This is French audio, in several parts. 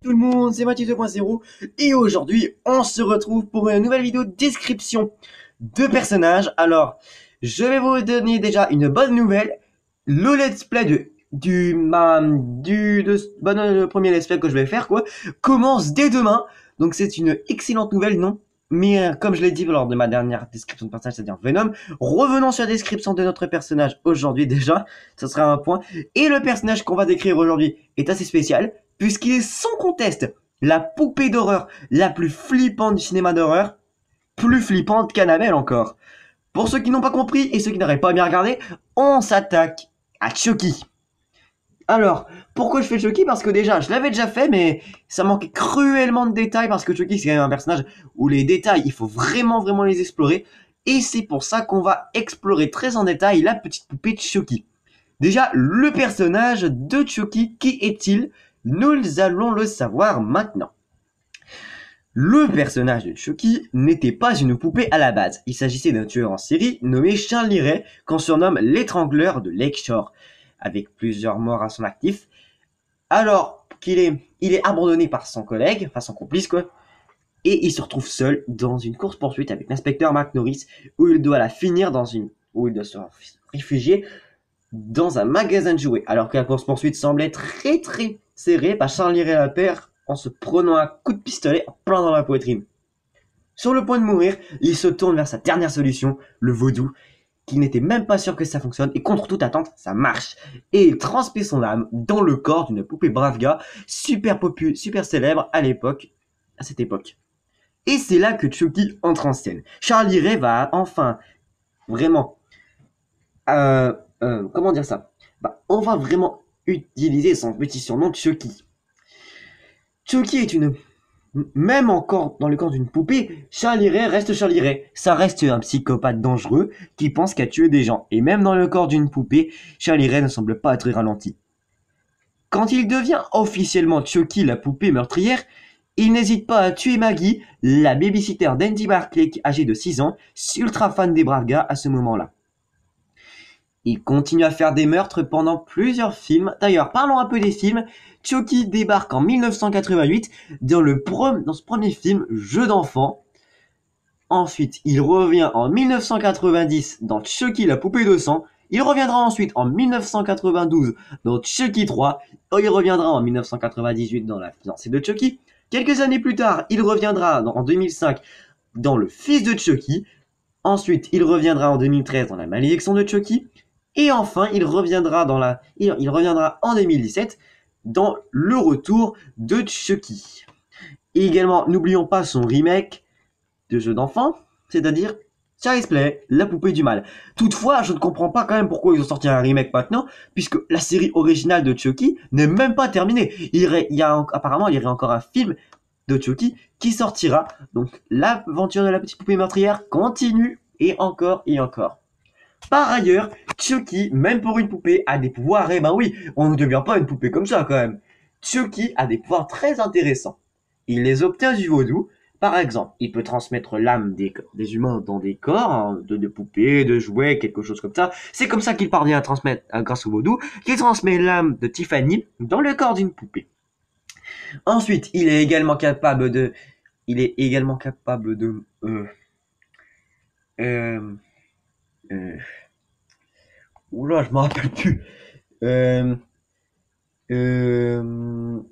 Tout le monde, c'est Mathieu 2.0 et aujourd'hui on se retrouve pour une nouvelle vidéo de description de personnages. Alors, je vais vous donner déjà une bonne nouvelle. Le let's play le premier let's play que je vais faire commence dès demain. Donc c'est une excellente nouvelle, non? Mais comme je l'ai dit lors de ma dernière description de personnage, c'est-à-dire Venom, revenons sur la description de notre personnage aujourd'hui déjà, ce sera un point. Et le personnage qu'on va décrire aujourd'hui est assez spécial, puisqu'il est sans conteste la poupée d'horreur la plus flippante du cinéma d'horreur, plus flippante qu'Annabelle encore. Pour ceux qui n'ont pas compris et ceux qui n'auraient pas bien regardé, on s'attaque à Chucky. Alors, pourquoi je fais Chucky? Parce que déjà, je l'avais déjà fait, mais ça manquait cruellement de détails, parce que Chucky, c'est quand même un personnage où les détails, il faut vraiment les explorer, et c'est pour ça qu'on va explorer très en détail la petite poupée de Chucky. Déjà, le personnage de Chucky, qui est-il? Nous allons le savoir maintenant. Le personnage de Chucky n'était pas une poupée à la base. Il s'agissait d'un tueur en série nommé Charlie Ray, qu'on surnomme l'étrangleur de Lakeshore, avec plusieurs morts à son actif. Alors qu'il est abandonné par son collègue, enfin son complice et il se retrouve seul dans une course-poursuite avec l'inspecteur McNorris, où il doit où il doit se réfugier dans un magasin de jouets. Alors que la course-poursuite semblait très serrée, Charlie Ray la perd en se prenant un coup de pistolet en plein dans la poitrine. Sur le point de mourir, il se tourne vers sa dernière solution, le vaudou, qui n'était même pas sûr que ça fonctionne, et contre toute attente, ça marche. Et il transmet son âme dans le corps d'une poupée Bravga, super célèbre à cette époque. Et c'est là que Chucky entre en scène. Charlie Ray va enfin vraiment comment dire ça? On va vraiment utiliser son petit surnom Chucky. Chucky est même encore dans le corps d'une poupée, Charlie Ray reste Charlie Ray. Ça reste un psychopathe dangereux qui pense qu'à tuer des gens. Et même dans le corps d'une poupée, Charlie Ray ne semble pas être ralenti. Quand il devient officiellement Chucky, la poupée meurtrière, il n'hésite pas à tuer Maggie, la babysitter d'Andy Barclay, âgée de 6 ans, ultra fan des braves gars à ce moment-là. Il continue à faire des meurtres pendant plusieurs films. D'ailleurs, parlons un peu des films. Chucky débarque en 1988 dans ce premier film, Jeu d'enfant. Ensuite, il revient en 1990 dans Chucky la poupée de sang. Il reviendra ensuite en 1992 dans Chucky 3. Il reviendra en 1998 dans la fiancée de Chucky. Quelques années plus tard, il reviendra en 2005 dans Le fils de Chucky. Ensuite, il reviendra en 2013 dans La malédiction de Chucky. Et enfin, il reviendra en 2017 dans Le retour de Chucky. Et également, n'oublions pas son remake de jeu d'enfant, c'est-à-dire Child's Play, la poupée du mal. Toutefois, je ne comprends pas quand même pourquoi ils ont sorti un remake maintenant, puisque la série originale de Chucky n'est même pas terminée. Apparemment, il y aurait encore un film de Chucky qui sortira. Donc, l'aventure de la petite poupée meurtrière continue, et encore et encore. Par ailleurs, Chucky, même pour une poupée, a des pouvoirs. Eh ben oui, on ne devient pas une poupée comme ça quand même. Chucky a des pouvoirs très intéressants. Il les obtient du vaudou. Par exemple, il peut transmettre l'âme des humains dans des corps, hein, de poupées, de jouets, quelque chose comme ça. C'est comme ça qu'il parvient à transmettre, grâce au vaudou, qu'il transmet l'âme de Tiffany dans le corps d'une poupée. Ensuite, il est également capable de... Oula, je me rappelle plus.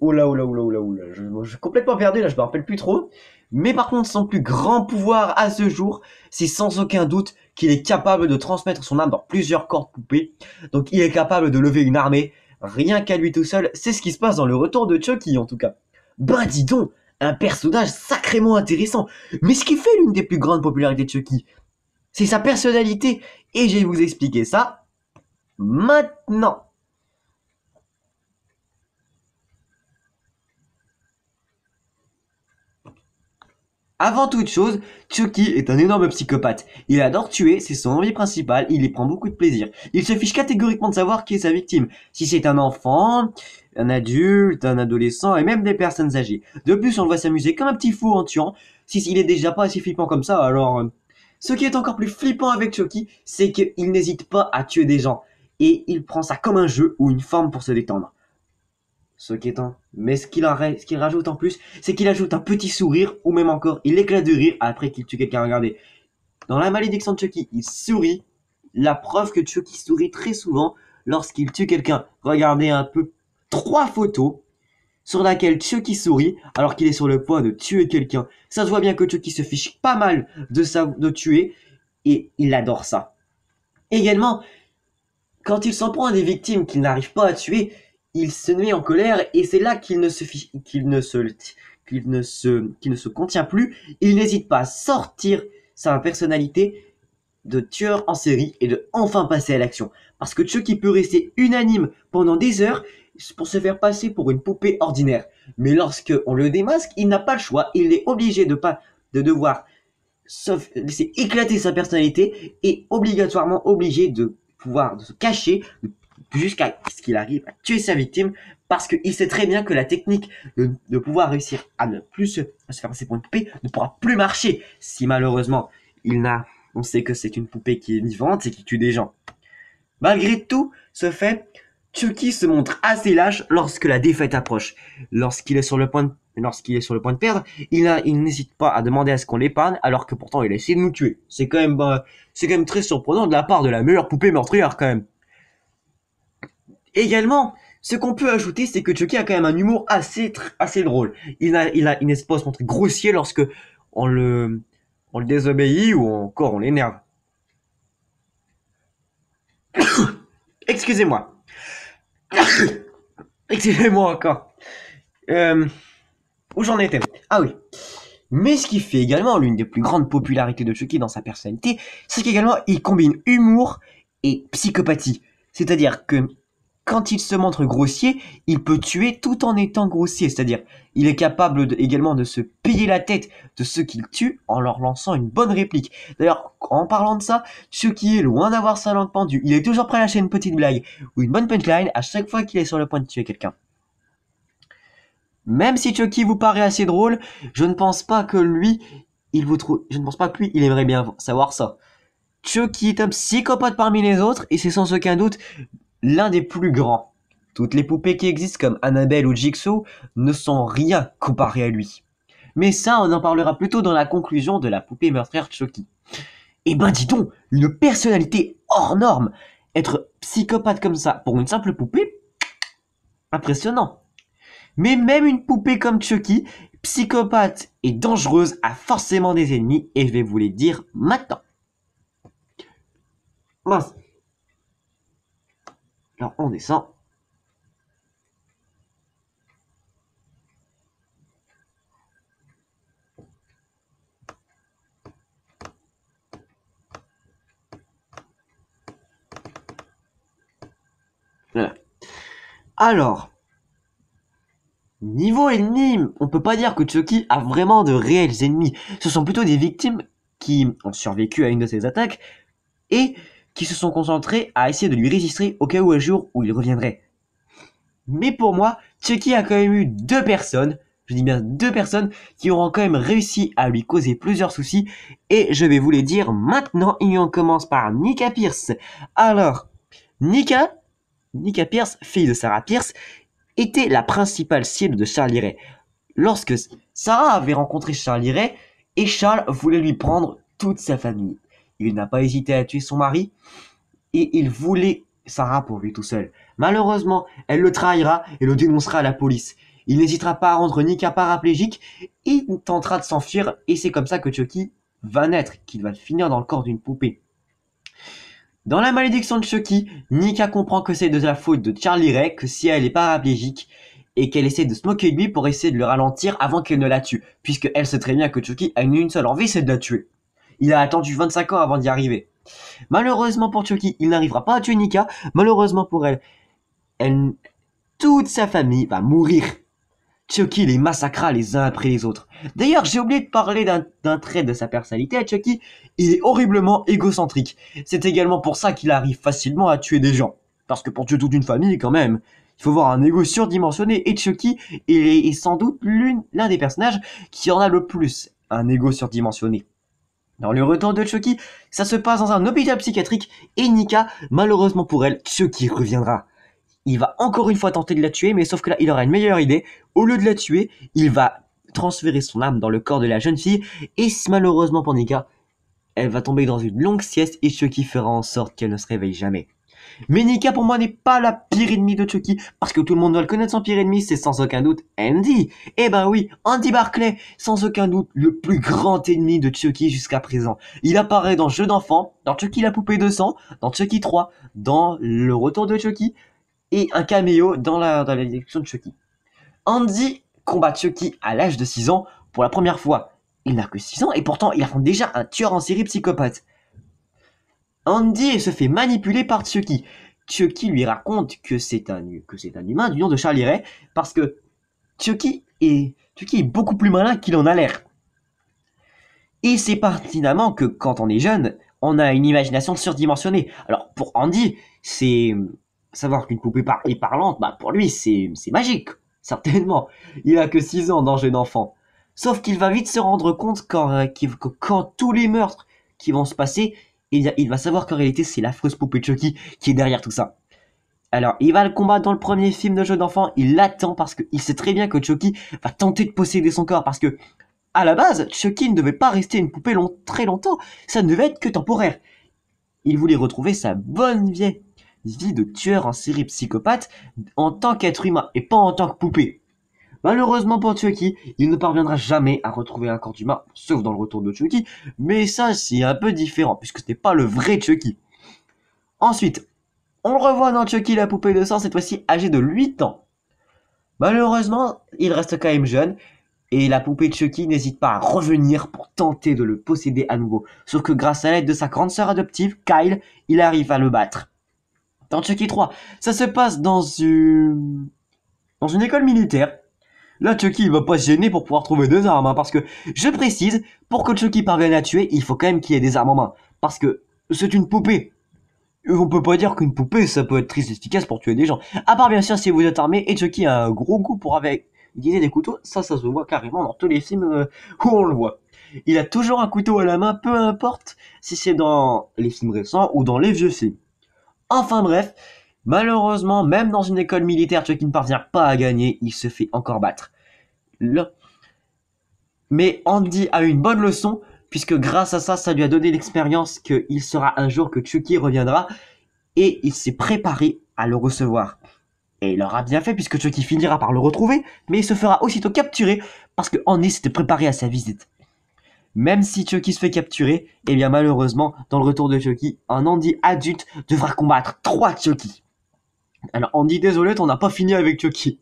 Oula. Je suis complètement perdu là, je me rappelle plus trop. Mais par contre, son plus grand pouvoir à ce jour, c'est sans aucun doute qu'il est capable de transmettre son âme dans plusieurs corps de poupées. Donc il est capable de lever une armée, rien qu'à lui tout seul. C'est ce qui se passe dans le retour de Chucky en tout cas. Ben dis donc, un personnage sacrément intéressant. Mais ce qui fait l'une des plus grandes popularités de Chucky, c'est sa personnalité. Et je vais vous expliquer ça maintenant. Avant toute chose, Chucky est un énorme psychopathe. Il adore tuer, c'est son envie principale, il y prend beaucoup de plaisir. Il se fiche catégoriquement de savoir qui est sa victime. Si c'est un enfant, un adulte, un adolescent et même des personnes âgées. De plus, on le voit s'amuser comme un petit fou en tuant. S'il est déjà pas assez flippant comme ça, alors... Ce qui est encore plus flippant avec Chucky, c'est qu'il n'hésite pas à tuer des gens. Et il prend ça comme un jeu ou une forme pour se détendre. ce qui est un... Mais ce qu'il rajoute en plus, c'est qu'il ajoute un petit sourire, ou même encore, il éclate de rire après qu'il tue quelqu'un. Regardez, dans la malédiction de Chucky, il sourit. La preuve que Chucky sourit très souvent lorsqu'il tue quelqu'un. Regardez un peu 3 photos sur laquelle Chucky sourit alors qu'il est sur le point de tuer quelqu'un. Ça se voit bien que Chucky se fiche pas mal de tuer et il adore ça. Également, quand il s'en prend à des victimes qu'il n'arrive pas à tuer, il se met en colère et c'est là qu'il ne se contient plus. Il n'hésite pas à sortir sa personnalité de tueur en série et de enfin passer à l'action. Parce que Chucky peut rester unanime pendant des heures pour se faire passer pour une poupée ordinaire. Mais lorsque on le démasque, il n'a pas le choix. Il est obligé de devoir laisser éclater sa personnalité et obligatoirement obligé de se cacher jusqu'à ce qu'il arrive à tuer sa victime parce qu'il sait très bien que la technique de pouvoir réussir à ne plus se faire passer pour une poupée ne pourra plus marcher si malheureusement on sait que c'est une poupée qui est vivante et qui tue des gens. Malgré tout ce fait, Chucky se montre assez lâche lorsque la défaite approche. Lorsqu'il est sur le point de perdre, il n'hésite pas à demander à ce qu'on l'épargne, alors que pourtant il a essayé de nous tuer. C'est quand même très surprenant de la part de la meilleure poupée meurtrière quand même. Également, ce qu'on peut ajouter, c'est que Chucky a quand même un humour assez drôle. Il n'hésite pas à se montrer grossier lorsque on le désobéit ou encore on l'énerve. Excusez-moi. Excusez-moi encore. Où j'en étais? Ah oui. Mais ce qui fait également l'une des plus grandes popularités de Chucky dans sa personnalité, c'est qu'également il combine humour et psychopathie. C'est-à-dire que quand il se montre grossier, il peut tuer tout en étant grossier. C'est-à-dire, il est capable également de se payer la tête de ceux qu'il tue en leur lançant une bonne réplique. D'ailleurs, en parlant de ça, Chucky est loin d'avoir sa langue pendue. Il est toujours prêt à lâcher une petite blague ou une bonne punchline à chaque fois qu'il est sur le point de tuer quelqu'un. Même si Chucky vous paraît assez drôle, je ne pense pas que lui, il aimerait bien savoir ça. Chucky est un psychopathe parmi les autres et c'est sans aucun doute l'un des plus grands. Toutes les poupées qui existent comme Annabelle ou Jigsaw ne sont rien comparées à lui. Mais ça, on en parlera plutôt dans la conclusion de la poupée meurtrière Chucky. Eh ben dis donc, une personnalité hors norme. Être psychopathe comme ça pour une simple poupée, impressionnant. Mais même une poupée comme Chucky, psychopathe et dangereuse, a forcément des ennemis et je vais vous les dire maintenant. Mince. Alors on descend. Voilà. Alors, niveau ennemis, on peut pas dire que Chucky a vraiment de réels ennemis. Ce sont plutôt des victimes qui ont survécu à une de ses attaques et qui se sont concentrés à essayer de lui résister au cas où un jour où il reviendrait. Mais pour moi, Chucky a quand même eu 2 personnes, je dis bien 2 personnes, qui auront quand même réussi à lui causer plusieurs soucis, et je vais vous les dire maintenant, et on commence par Nika Pierce. Alors, Nika Pierce, fille de Sarah Pierce, était la principale cible de Charlie Ray. Lorsque Sarah avait rencontré Charlie Ray, et Charles voulait lui prendre toute sa famille. Il n'a pas hésité à tuer son mari, et il voulait Sarah pour lui tout seul. Malheureusement, elle le trahira et le dénoncera à la police. Il n'hésitera pas à rendre Nika paraplégique, il tentera de s'enfuir, et c'est comme ça que Chucky va naître, qu'il va finir dans le corps d'une poupée. Dans la malédiction de Chucky, Nika comprend que c'est de la faute de Charlie Ray que si elle est paraplégique, et qu'elle essaie de se moquer de lui pour essayer de le ralentir avant qu'elle ne la tue, puisque elle sait très bien que Chucky a une seule envie, c'est de la tuer. Il a attendu 25 ans avant d'y arriver. Malheureusement pour Chucky, il n'arrivera pas à tuer Nika. Malheureusement pour elle, toute sa famille va mourir. Chucky les massacrera les uns après les autres. D'ailleurs, j'ai oublié de parler d'un trait de sa personnalité à Chucky. Il est horriblement égocentrique. C'est également pour ça qu'il arrive facilement à tuer des gens. Parce que pour tuer toute une famille, quand même, il faut voir un ego surdimensionné. Et Chucky est sans doute l'un des personnages qui en a le plus un ego surdimensionné. Dans le retour de Chucky, ça se passe dans un hôpital psychiatrique et Nika, malheureusement pour elle, Chucky reviendra. il va encore une fois tenter de la tuer, mais sauf que là, il aura une meilleure idée. Au lieu de la tuer, il va transférer son âme dans le corps de la jeune fille, et malheureusement pour Nika, elle va tomber dans une longue sieste, et Chucky fera en sorte qu'elle ne se réveille jamais. Mais Nika, pour moi, n'est pas la pire ennemie de Chucky, parce que tout le monde doit le connaître, son pire ennemi, c'est sans aucun doute Andy. Eh ben oui, Andy Barclay, sans aucun doute le plus grand ennemi de Chucky jusqu'à présent. Il apparaît dans Jeux d'enfants, dans Chucky la poupée de sang, dans Chucky 3, dans Le Retour de Chucky, et un caméo dans la direction de Chucky. Andy combat Chucky à l'âge de 6 ans pour la première fois. Il n'a que 6 ans et pourtant il affronte déjà un tueur en série psychopathe. Andy se fait manipuler par Chucky. Chucky lui raconte que c'est un humain du nom de Charlie Ray parce que Chucky est beaucoup plus malin qu'il en a l'air. Et c'est pertinemment que quand on est jeune, on a une imagination surdimensionnée. Alors pour Andy, c'est savoir qu'une poupée est parlante, bah pour lui c'est magique, certainement. Il a que 6 ans d'âge d'enfant. Sauf qu'il va vite se rendre compte que quand tous les meurtres qui vont se passer, il va savoir qu'en réalité c'est l'affreuse poupée Chucky qui est derrière tout ça. Alors, il va le combattre dans le premier film de jeu d'enfant, il l'attend parce qu'il sait très bien que Chucky va tenter de posséder son corps parce que à la base, Chucky ne devait pas rester une poupée très longtemps, ça ne devait être que temporaire. Il voulait retrouver sa bonne vieille vie de tueur en série psychopathe en tant qu'être humain et pas en tant que poupée. Malheureusement pour Chucky, il ne parviendra jamais à retrouver un corps d'humain, sauf dans le retour de Chucky, mais ça c'est un peu différent puisque ce n'est pas le vrai Chucky. Ensuite, on le revoit dans Chucky la poupée de sang, cette fois-ci âgé de 8 ans. Malheureusement, il reste quand même jeune, et la poupée de Chucky n'hésite pas à revenir pour tenter de le posséder à nouveau. Sauf que grâce à l'aide de sa grande sœur adoptive, Kyle, il arrive à le battre. Dans Chucky 3, ça se passe dans une école militaire. Là, Chucky, il va pas se gêner pour pouvoir trouver des armes, hein, parce que, je précise, pour que Chucky parvienne à tuer, il faut quand même qu'il y ait des armes en main. Parce que c'est une poupée. On peut pas dire qu'une poupée, ça peut être très efficace pour tuer des gens. À part bien sûr si vous êtes armé, et Chucky a un gros goût pour utiliser des couteaux, ça se voit carrément dans tous les films où on le voit. Il a toujours un couteau à la main, peu importe si c'est dans les films récents ou dans les vieux films. Enfin bref, malheureusement, même dans une école militaire, Chucky ne parvient pas à gagner, il se fait encore battre. Mais Andy a une bonne leçon, puisque grâce à ça, ça lui a donné l'expérience qu'il sera un jour que Chucky reviendra, et il s'est préparé à le recevoir. Et il aura bien fait, puisque Chucky finira par le retrouver, mais il se fera aussitôt capturer, parce que Andy s'était préparé à sa visite. Même si Chucky se fait capturer, eh bien malheureusement, dans le retour de Chucky, un Andy adulte devra combattre 3 Chucky. Alors Andy, désolé, on n'a pas fini avec Chucky.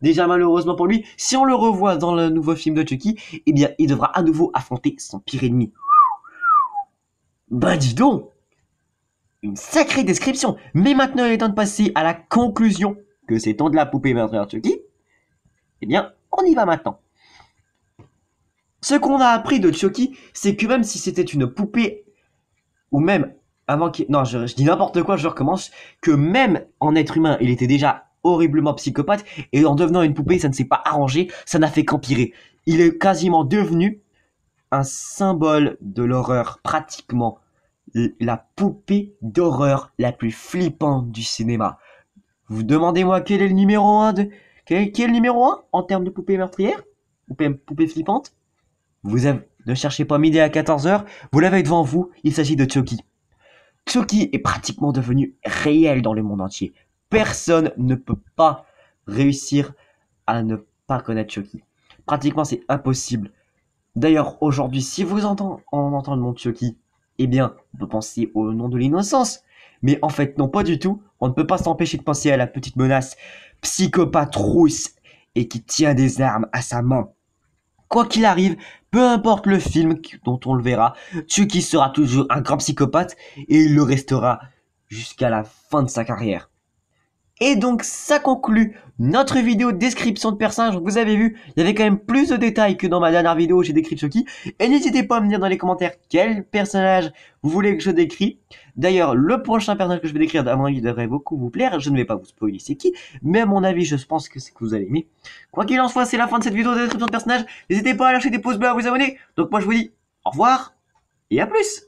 Déjà malheureusement pour lui, si on le revoit dans le nouveau film de Chucky, eh bien il devra à nouveau affronter son pire ennemi. Bah dis donc, une sacrée description. Mais maintenant il est temps de passer à la conclusion, que c'est temps de la poupée meurtrière Chucky. Eh bien, on y va maintenant. Ce qu'on a appris de Chucky, c'est que même si c'était une poupée, ou même avant qu'il... Non, je dis n'importe quoi, je recommence. Que même en être humain, il était déjà horriblement psychopathe, et en devenant une poupée, ça ne s'est pas arrangé, ça n'a fait qu'empirer. Il est quasiment devenu un symbole de l'horreur, pratiquement la poupée d'horreur la plus flippante du cinéma. Vous demandez-moi quel est le numéro 1 qui est le numéro 1 en termes de poupée meurtrière? Poupée flippante? Ne cherchez pas midi à 14h, vous l'avez devant vous, il s'agit de Chucky. Chucky est pratiquement devenu réel dans le monde entier. Personne ne peut pas réussir à ne pas connaître Chucky. Pratiquement c'est impossible. D'ailleurs aujourd'hui, si vous entendez le nom de Chucky, eh bien on peut penser au nom de l'innocence. Mais en fait non, pas du tout. On ne peut pas s'empêcher de penser à la petite menace psychopathe rousse et qui tient des armes à sa main. Quoi qu'il arrive, peu importe le film dont on le verra, Chucky sera toujours un grand psychopathe et il le restera jusqu'à la fin de sa carrière. Et donc ça conclut notre vidéo de description de personnage. Vous avez vu, il y avait quand même plus de détails que dans ma dernière vidéo où j'ai décrit Chucky. Et n'hésitez pas à me dire dans les commentaires quel personnage vous voulez que je décris. D'ailleurs, le prochain personnage que je vais décrire, à mon avis, devrait beaucoup vous plaire. Je ne vais pas vous spoiler c'est qui, mais à mon avis, je pense que c'est que vous allez aimer. Quoi qu'il en soit, c'est la fin de cette vidéo de description de personnage. N'hésitez pas à lâcher des pouces bleus, à vous abonner. Donc moi je vous dis au revoir et à plus.